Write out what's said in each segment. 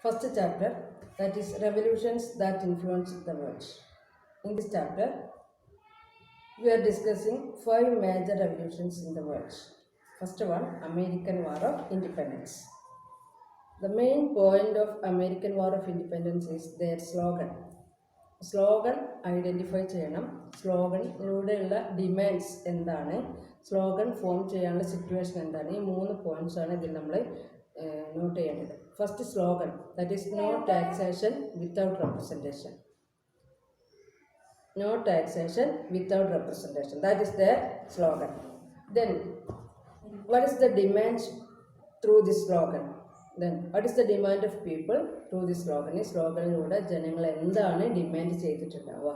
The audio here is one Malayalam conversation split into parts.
First chapter, that is revolutions that influenced the world. In this chapter, we are discussing 5 major revolutions in the world. First one, American War of Independence. The main point of American War of Independence is their slogan. Slogan identify ചെയ്യണം. സ്ലോഗനിലൂടെയുള്ള ഡിമാൻഡ്സ് എന്താണ്, സ്ലോഗൻ ഫോം ചെയ്യാനുള്ള സിറ്റുവേഷൻ എന്താണ്, ഈ 3 പോയിന്റ്സാണ് ഇതിൽ നമ്മൾ നോട്ട് ചെയ്യേണ്ടത്. First slogan, that is no taxation without representation. No taxation without representation. That is their slogan. Then, what is the demand through this slogan? Then, what is the demand of people through this slogan? ഈ സ്ലോഗനിലൂടെ ജനങ്ങൾ എന്താണ് ഡിമാൻഡ് ചെയ്തിട്ടുണ്ടാവുക?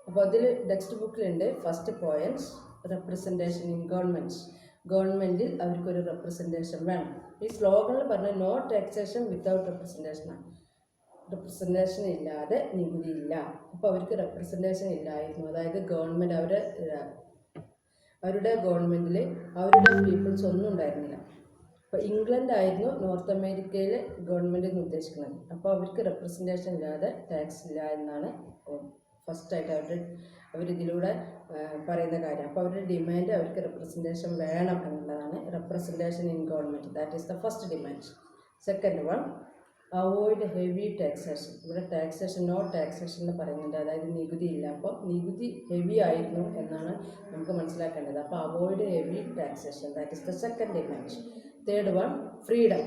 അപ്പോൾ അതിൽ ടെക്സ്റ്റ് ബുക്കിലുണ്ട് first points representation in government. ഗവൺമെൻറ്റിൽ അവർക്കൊരു റെപ്രസെൻറ്റേഷൻ വേണം. ഈ സ്ലോഗനിൽ പറഞ്ഞ നോ ടാക്സേഷൻ വിത്തൗട്ട് റെപ്രസെൻറ്റേഷനാണ്. റെപ്രസെൻറ്റേഷൻ ഇല്ലാതെ നികുതി ഇല്ല. അപ്പോൾ അവർക്ക് റെപ്രസെൻറ്റേഷൻ ഇല്ലായിരുന്നു. അതായത് ഗവൺമെൻറ് അവരുടെ ഗവൺമെൻറ്റിൽ അവരുടെ പീപ്പിൾസ് ഒന്നും ഉണ്ടായിരുന്നില്ല. അപ്പോൾ ഇംഗ്ലണ്ട് ആയിരുന്നു നോർത്ത് അമേരിക്കയിൽ ഗവൺമെൻറ് ഉദ്ദേശിക്കുന്നത്. അപ്പോൾ അവർക്ക് റെപ്രസെൻറ്റേഷൻ ഇല്ലാതെ ടാക്സ് ഇല്ല എന്നാണ് ഫസ്റ്റായിട്ട് അവരിതിലൂടെ പറയുന്ന കാര്യം. അപ്പോൾ അവരുടെ ഡിമാൻഡ് അവർക്ക് റെപ്രസെൻറ്റേഷൻ വേണം എന്നുള്ളതാണ്. Representation in government, that is the first demand. Second one, avoid heavy taxation. ഇവിടെ ടാക്സേഷൻ നോ ടാക്സേഷൻ എന്ന് പറയുന്നുണ്ട്, അതായത് നികുതി ഇല്ല. അപ്പോൾ നികുതി ഹെവി ആയിരുന്നു എന്നാണ് നമുക്ക് മനസ്സിലാക്കേണ്ടത്. അപ്പോൾ avoid heavy taxation, that is the second demand. Third one, freedom.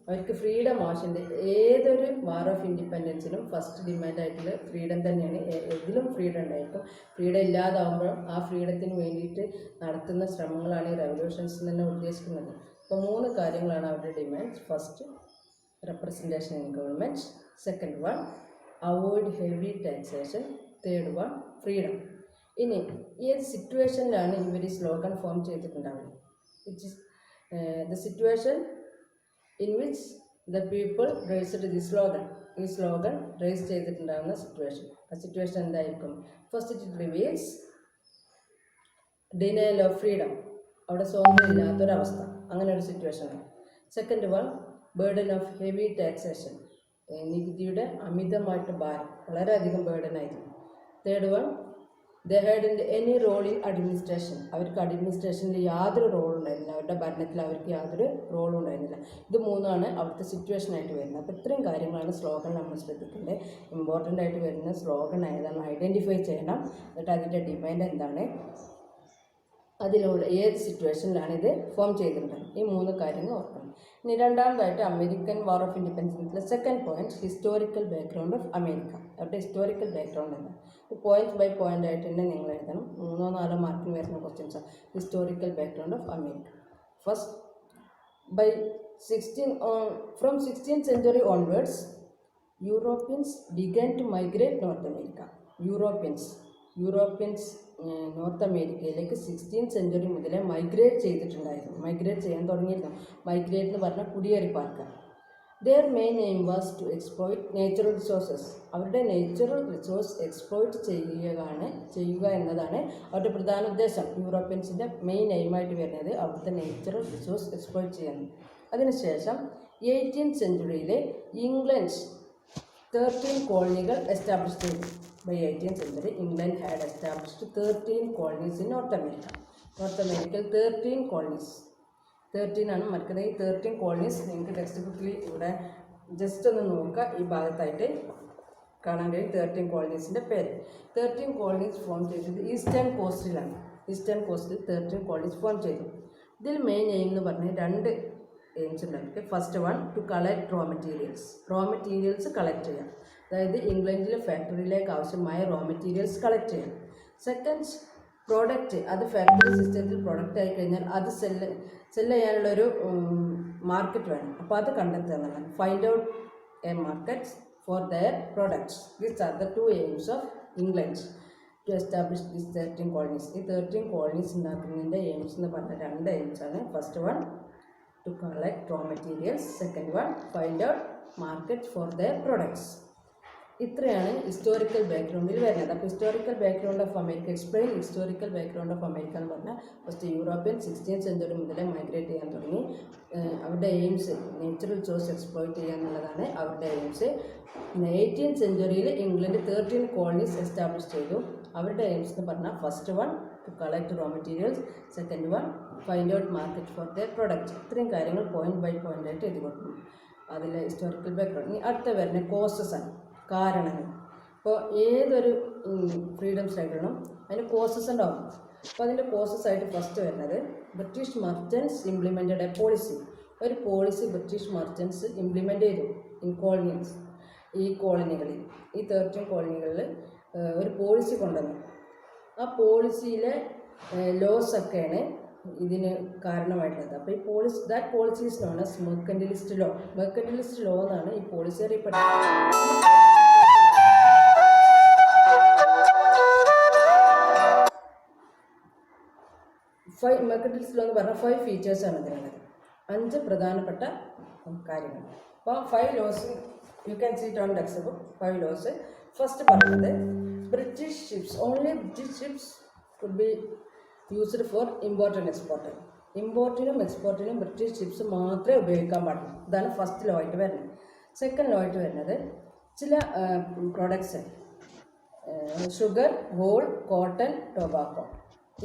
അവർക്ക് ഫ്രീഡം ആവശ്യമുണ്ട്. ഏതൊരു വാർ ഓഫ് ഇൻഡിപെൻഡൻസിനും ഫസ്റ്റ് ഡിമാൻഡായിട്ടുള്ള ഫ്രീഡം തന്നെയാണ്. ഏതിലും ഫ്രീഡം ഉണ്ടായിരിക്കും. ഫ്രീഡം ഇല്ലാതാവുമ്പോൾ ആ ഫ്രീഡത്തിന് വേണ്ടിയിട്ട് നടത്തുന്ന ശ്രമങ്ങളാണ് ഈ റെവല്യൂഷൻസ് തന്നെ ഉദ്ദേശിക്കുന്നത്. അപ്പോൾ 3 കാര്യങ്ങളാണ് അവരുടെ demand. First, representation in government. Second one, avoid heavy taxation. Third one, freedom. ഇനി ഈ സിറ്റുവേഷനിലാണ് ഇവർ സ്ലോഗൻ ഫോം ചെയ്തിട്ടുണ്ടാവുന്നത്. Which is the situation in which the people raised the slogan. ഈ സ്ലോഗൻ റേസ് ചെയ്തിട്ടുണ്ടാകുന്ന സിറ്റുവേഷൻ. ആ സിറ്റുവേഷൻ എന്തായിരിക്കും? First, it reveals denial of freedom. അവിടെ സ്വാതന്ത്ര്യം ഇല്ലാത്തൊരവസ്ഥ, അങ്ങനെ ഒരു സിറ്റുവേഷനാണ്. Second one, burden of heavy taxation. നികുതിയുടെ അമിതമായിട്ട് ഭാരം, വളരെയധികം ബേർഡൻ ആയിരുന്നു. Third one, they had in any role in administration. അവർക്ക് അഡ്മിനിസ്ട്രേഷനിൽ യാതൊരു റോളും ഉണ്ടായിരുന്നില്ല. അവരുടെ ഭരണത്തിൽ അവർക്ക് യാതൊരു റോളും ഉണ്ടായിരുന്നില്ല. ഇത് 3ആണ് അവിടുത്തെ സിറ്റുവേഷനായിട്ട് വരുന്നത്. അപ്പോൾ ഇത്രയും കാര്യങ്ങളാണ് സ്ലോഗൻ നമ്മൾ ശ്രദ്ധിക്കേണ്ടത്. ഇമ്പോർട്ടൻ്റ് ആയിട്ട് വരുന്ന സ്ലോഗൻ ഏതാണ് ഐഡൻറ്റിഫൈ ചെയ്യണം. എന്നിട്ട് അതിൻ്റെ ഡിമാൻഡ് എന്താണ്, അതിലൂടെ ഏത് സിറ്റുവേഷനിലാണ് ഇത് ഫോം ചെയ്തിട്ടുള്ളത്, ഈ 3 കാര്യങ്ങൾ ഓർക്കണം. ഇനി രണ്ടാമതായിട്ട് അമേരിക്കൻ വാർ ഓഫ് ഇൻഡിപെൻഡൻസിലെ second point, historical background of America. അവരുടെ ഹിസ്റ്റോറിക്കൽ ബാക്ക്ഗ്രൗണ്ട് എന്താ? പോയിന്റ് ബൈ പോയിന്റ് ആയിട്ട് തന്നെ നിങ്ങൾ എഴുതണം. 3-4 മാർക്കിന് വരുന്ന ക്വസ്റ്റ്യൻസാണ്. Historical background of America. First, from 16th century onwards, Europeans began to migrate North America. Europeans north അമേരിക്കയിലേക്ക് 16th century മുതലേ മൈഗ്രേറ്റ് ചെയ്തിട്ടുണ്ടായിരുന്നു. മൈഗ്രേറ്റ് ചെയ്യാൻ തുടങ്ങിയിരുന്നു. മൈഗ്രേറ്റ് എന്ന് പറഞ്ഞാൽ കുടിയേറി പാർക്കുക. Their main aim was to exploit natural resources. അവരുടെ നേച്ചുറൽ റിസോഴ്സ് എക്സ്പ്ലോയിറ്റ് ചെയ്യുക എന്നതാണ് അവരുടെ പ്രധാന ഉദ്ദേശം. യൂറോപ്യൻസിൻ്റെ മെയിൻ എയിമായിട്ട് വരുന്നത് അവിടുത്തെ നേച്ചുറൽ റിസോഴ്സ് എക്സ്പ്ലോയിറ്റ് ചെയ്യുന്നു. അതിനുശേഷം 18th century ഇംഗ്ലണ്ട് 13 കോളനികൾ എസ്റ്റാബ്ലിഷ് ചെയ്തു. By 18th century, England had established 13 colonies in North America. North America 13 colonies. 13 ആണ് മറക്കുന്നത്. ഈ 13 colonies നിങ്ങൾക്ക് ടെക്സ്റ്റ് ബുക്കിൽ ഇവിടെ ജസ്റ്റ് ഒന്ന് നോക്കുക. ഈ ഭാഗത്തായിട്ട് കാണാൻ കഴിയും 13 coloniesൻ്റെ പേര്. 13 colonies ഫോം ചെയ്തത് ഈസ്റ്റേൺ കോസ്റ്റിലാണ്. ഈസ്റ്റേൺ കോസ്റ്റിൽ 13 colonies ഫോം ചെയ്തു. ഇതിൽ മെയിൻ എയിം എന്ന് പറഞ്ഞാൽ 2 എയിംസ് ഉണ്ടായിരിക്കും. First one, to collect raw materials collect ചെയ്യാം. അതായത് ഇംഗ്ലണ്ടിലെ ഫാക്ടറിയിലേക്ക് ആവശ്യമായ റോ മെറ്റീരിയൽസ് കളക്ട് ചെയ്യാം. സെക്കൻഡ്, പ്രോഡക്റ്റ്, അത് ഫാക്ടറി സിസ്റ്റത്തിൽ പ്രൊഡക്റ്റ് ആയി കഴിഞ്ഞാൽ അത് സെല്ല് ചെയ്യാനുള്ളൊരു മാർക്കറ്റ് വേണം. അപ്പോൾ അത് കണ്ടെത്തുക എന്നുള്ളതാണ്. Find out a market for their products. These are the 2 aims of England to establish this 13 colonies. ഈ 13 colonies ഉണ്ടാക്കുന്നതിൻ്റെ എയിംസ് എന്ന് പറഞ്ഞ 2 aims ആണ്. First one, to collect raw materials. Second one, find out market for their products. ഇത്രയാണ് ഹിസ്റ്റോറിക്കൽ ബാക്ക്ഗ്രൗണ്ടിൽ വരുന്നത്. അപ്പോൾ historical background of America, explain historical background of America എന്ന് പറഞ്ഞാൽ ഫസ്റ്റ് യൂറോപ്യൻ 16th സെഞ്ച്വറി മുതലേ മൈഗ്രേറ്റ് ചെയ്യാൻ തുടങ്ങി. അവരുടെ എയിംസ് നേച്ചുറൽ റിസോഴ്സ് എക്സ്പ്ലോയിറ്റ് ചെയ്യുക എന്നുള്ളതാണ് അവരുടെ എയിംസ്. 18th സെഞ്ച്വറിയിൽ ഇംഗ്ലണ്ട് 13 കോളനീസ് എസ്റ്റാബ്ലിഷ് ചെയ്തു. അവരുടെ എയിംസ് എന്ന് പറഞ്ഞാൽ first one to collect raw materials, second one find out market for their product. ഇത്രയും കാര്യങ്ങൾ പോയിന്റ് ബൈ പോയിന്റ് ആയിട്ട് എഴുതി കൊടുക്കും. അതിലെ ഹിസ്റ്റോറിക്കൽ ബാക്ക്ഗ്രൗണ്ട്. ഇനി അടുത്ത വരുന്ന കോസസ് ആണ്, കാരണങ്ങൾ. ഇപ്പോൾ ഏതൊരു ഫ്രീഡം സ്ട്രഗിളിനും അതിന് കോസസ് ഉണ്ടാവും. അപ്പോൾ അതിൻ്റെ കോസസ് ആയിട്ട് ഫസ്റ്റ് വരുന്നത് British merchants implemented A policy. ഒരു പോളിസി ബ്രിട്ടീഷ് മർച്ചൻസ് ഇംപ്ലിമെൻ്റ് ചെയ്തു ഇൻ കോളനീസ്. ഈ കോളനികളിൽ, ഈ 13 കോളനികളിൽ ഒരു പോളിസി കൊണ്ടുവന്നു. ആ പോളിസിയിലെ ലോസ് ഒക്കെയാണ് ഇതിന് കാരണമായിട്ടുള്ളത്. അപ്പോൾ ഈ policy, that policy is known as mercantilist law. Mercantilist law എന്നാണ് ഈ പോളിസി അറിയപ്പെടുന്നത്. മെർക്കന്റിലിസ്റ്റ് ലോ എന്ന് പറഞ്ഞാൽ 5 ഫീച്ചേഴ്സാണ് ഇതിനുള്ളത്. 5 പ്രധാനപ്പെട്ട കാര്യങ്ങൾ. അപ്പോൾ 5 laws you can see it on text book. 5 laws. First പറയുന്നത് British ships, only British ships could be used for import and export. ഇമ്പോർട്ടിനും എക്സ്പോർട്ടിനും ബ്രിട്ടീഷ് ഷിപ്സ് മാത്രമേ ഉപയോഗിക്കാൻ പാടുള്ളൂ. ഇതാണ് ഫസ്റ്റ് ലോ ആയിട്ട് വരുന്നത്. സെക്കൻഡ് ലോ ആയിട്ട് വരുന്നത് ചില products, sugar, wool, cotton, tobacco,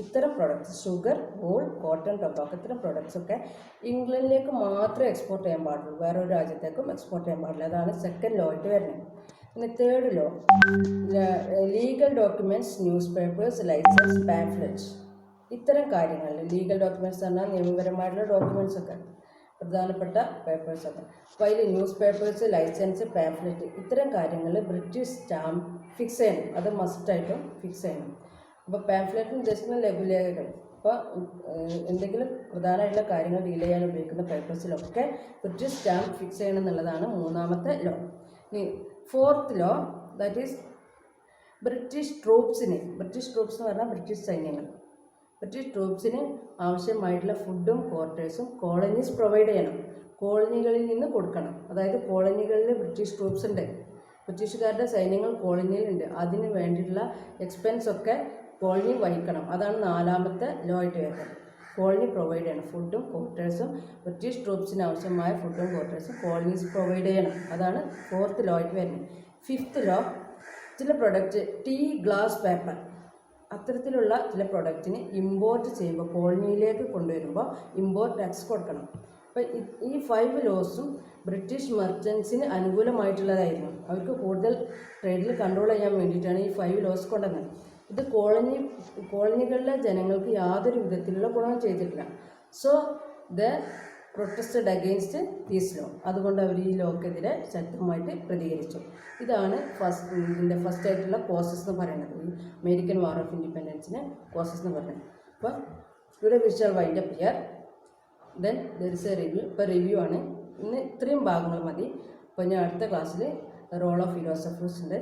ഇത്തരം products, sugar, wool, cotton, tobacco, ഇത്തരം പ്രോഡക്ട്സൊക്കെ ഇംഗ്ലണ്ടിലേക്ക് മാത്രമേ എക്സ്പോർട്ട് ചെയ്യാൻ പാടുള്ളൂ, വേറൊരു രാജ്യത്തേക്കും എക്സ്പോർട്ട് ചെയ്യാൻ പാടില്ല. അതാണ് സെക്കൻഡ് ലോ ആയിട്ട് വരുന്നത്. പിന്നെ third law, legal documents, newspapers, licence, pamphlets, ഇത്തരം കാര്യങ്ങളിൽ ലീഗൽ ഡോക്യുമെൻറ്റ്സ് പറഞ്ഞാൽ നിയമപരമായിട്ടുള്ള ഡോക്യുമെൻറ്റ്സ് ഒക്കെ, പ്രധാനപ്പെട്ട പേപ്പേഴ്സൊക്കെ. അപ്പോൾ അതിൽ ന്യൂസ് പേപ്പേഴ്സ്, ലൈസൻസ്, പാംഫ്ലെറ്റ്, ഇത്തരം കാര്യങ്ങളിൽ ബ്രിട്ടീഷ് സ്റ്റാമ്പ് ഫിക്സ് ചെയ്യണം. അത് മസ്റ്റായിട്ടും ഫിക്സ് ചെയ്യണം. അപ്പോൾ പാംഫ്ലെറ്റും ജസ്റ്റ് ലഘുലേഖകൾ, അപ്പോൾ എന്തെങ്കിലും പ്രധാനമായിട്ടുള്ള കാര്യങ്ങൾ ഡീൽ ചെയ്യാൻ ഉപയോഗിക്കുന്ന പേപ്പേഴ്സിലൊക്കെ ബ്രിട്ടീഷ് സ്റ്റാമ്പ് ഫിക്സ് ചെയ്യണം എന്നുള്ളതാണ് മൂന്നാമത്തെ ലോ. ഇനി fourth law, that is British troops എന്ന് പറഞ്ഞാൽ ബ്രിട്ടീഷ് സൈന്യങ്ങൾ, ബ്രിട്ടീഷ് ട്രൂപ്സിന് ആവശ്യമായിട്ടുള്ള ഫുഡും ക്വാർട്ടേഴ്സും കോളനീസ് പ്രൊവൈഡ് ചെയ്യണം. കോളനികളിൽ നിന്ന് കൊടുക്കണം. അതായത് കോളനികളിൽ ബ്രിട്ടീഷ് ട്രൂപ്സ് ഉണ്ട്, ബ്രിട്ടീഷുകാരുടെ സൈന്യങ്ങൾ കോളനിയിലുണ്ട്. അതിന് വേണ്ടിയിട്ടുള്ള എക്സ്പെൻസൊക്കെ കോളനി വഹിക്കണം. അതാണ് നാലാമത്തെ ലോ ആയിട്ട് വരുന്നത്. കോളനി പ്രൊവൈഡ് ചെയ്യണം, ഫുഡും ക്വാർട്ടേഴ്സും, ബ്രിട്ടീഷ് ട്രൂപ്സിന് ആവശ്യമായ ഫുഡും ക്വാർട്ടേഴ്സും കോളനീസ് പ്രൊവൈഡ് ചെയ്യണം. അതാണ് ഫോർത്ത് ലോ ആയിട്ട് വരുന്നത്. ഫിഫ്ത്ത് ലോ, ചില പ്രൊഡക്റ്റ്, ടീ, ഗ്ലാസ്, പേപ്പർ, അത്തരത്തിലുള്ള ചില പ്രൊഡക്റ്റിന് ഇമ്പോർട്ട് ചെയ്യുമ്പോൾ, കോളനിയിലേക്ക് കൊണ്ടുവരുമ്പോൾ ഇമ്പോർട്ട് ടാക്സ് കൊടുക്കണം. അപ്പോൾ ഈ 5 ലോസും ബ്രിട്ടീഷ് മെർച്ചൻസിന് അനുകൂലമായിട്ടുള്ളതായിരുന്നു. അവർക്ക് കൂടുതൽ ട്രേഡിൽ കൺട്രോൾ ചെയ്യാൻ വേണ്ടിയിട്ടാണ് ഈ 5 ലോസ് കൊണ്ടുവന്നത്. ഇത് കോളനികളിലെ ജനങ്ങൾക്ക് യാതൊരു വിധത്തിലുള്ള ഗുണം ചെയ്തിട്ടില്ല. So the protested against these law. അതുകൊണ്ട് അവർ ഈ ലോക്കെതിരെ ശക്തമായിട്ട് പ്രതികരിച്ചു. ഇതാണ് ഇതിൻ്റെ ഫസ്റ്റ് ആയിട്ടുള്ള കോസസ് എന്ന് പറയുന്നത്, ഈ അമേരിക്കൻ വാർ ഓഫ് ഇൻഡിപെൻഡൻസിന് കോസസ് എന്ന് പറയുന്നത്. അപ്പോൾ ഇവിടെ we shall wind up here. Then there is A review. ഇപ്പോൾ റിവ്യൂ ആണ്. ഇന്ന് ഇത്രയും ഭാഗങ്ങൾ മതി. അപ്പോൾ ഞാൻ അടുത്ത ക്ലാസ്സിൽ റോൾ ഓഫ് ഫിലോസഫേഴ്സ് ഉണ്ട്,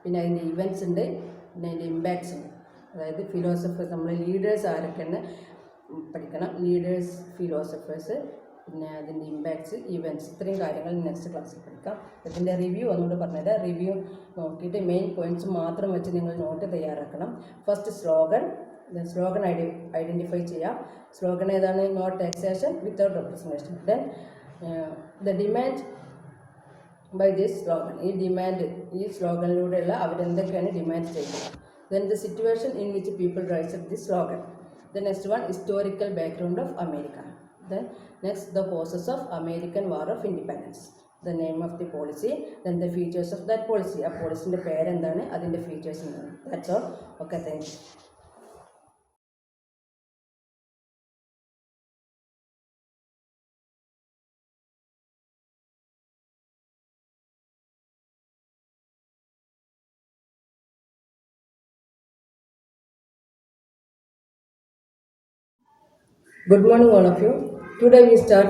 പിന്നെ അതിൻ്റെ ഇവൻറ്റ്സ് ഉണ്ട്, പിന്നെ അതിൻ്റെ ഇമ്പാക്ട്സ് ഉണ്ട്. അതായത് ഫിലോസഫേഴ്സ്, നമ്മൾ ലീഡേഴ്സ് ആരൊക്കെയാണ് പഠിക്കണം, ലീഡേഴ്സ്, ഫിലോസഫേഴ്സ്, പിന്നെ അതിൻ്റെ ഇമ്പാക്ട്സ്, ഇവൻറ്റ്സ്, ഇത്രയും കാര്യങ്ങൾ നെക്സ്റ്റ് ക്ലാസ്സിൽ പഠിക്കാം. ഇതിൻ്റെ റിവ്യൂ ഒന്നുകൂടെ പറഞ്ഞുതരാം. റിവ്യൂ നോക്കിയിട്ട് മെയിൻ പോയിൻറ്റ്സ് മാത്രം വെച്ച് നിങ്ങൾ നോട്ട് തയ്യാറാക്കണം. ഫസ്റ്റ് സ്ലോഗൻ ഐഡൻറ്റിഫൈ ചെയ്യാം. സ്ലോഗൻ ഏതാണ്? No taxation without representation. Then the demand by this slogan, ഈ സ്ലോഗനിലൂടെയുള്ള അവരെന്തൊക്കെയാണ് ഡിമാൻഡ് ചെയ്യുന്നത്. Then the situation in which people rise this slogan. The next one, historical background of America. Then next, the causes of American War of Independence. The name of the policy, then the features of that policy. ആ പോളിസിൻ്റെ പേരെന്താണ്, അതിൻ്റെ ഫീച്ചേഴ്സ് എന്താണ്. That's all. Okay, thank you. Good morning all of you. Today we start